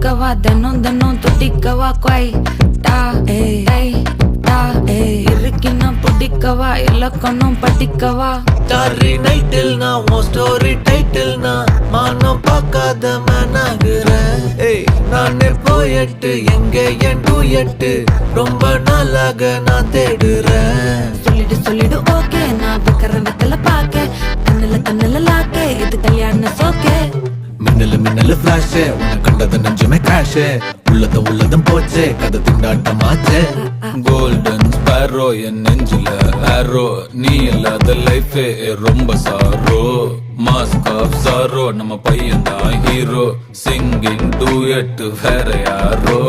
தொட்டுக்கவா தினம் தினம் தொட்டிக்கவா குவை டா ஏய் டா இருக்கினா பிடிக்கவா இலக்கணம் படிக்கவா டாரி நைட்டில் நான் உன் ஸ்டோரி டைட்டில் நான் மானம் பார்க்காத மேனாகிறேன். நானே போயட்டு எங்க என் டூயட்டு ரொம்ப நாளாக நான் தேடுறேன். சொல்லிடு ஓகே நான் வைக்கிறேன் வெத்தல பாக்க கண்ணுல லாக்கே இது கல்யாண சோக்கே மின்னலு ஃபிளாஷ் உன்னை கண்டது நெஞ்சுமே கிராஷ் உள்ளதும் போச்சே கதை திண்டாட்டமாச்சே. கோல்டன் ஸ்பேரோ என் நெஞ்சில ஆரோ நீ இல்லாத லைஃபே ரொம்ப சாரோ. மாஸ்க் ஆஃப் சாரோ நம்ம பையன் தான் ஹீரோ சிங்கிங் டூயட் வேற யாரோ.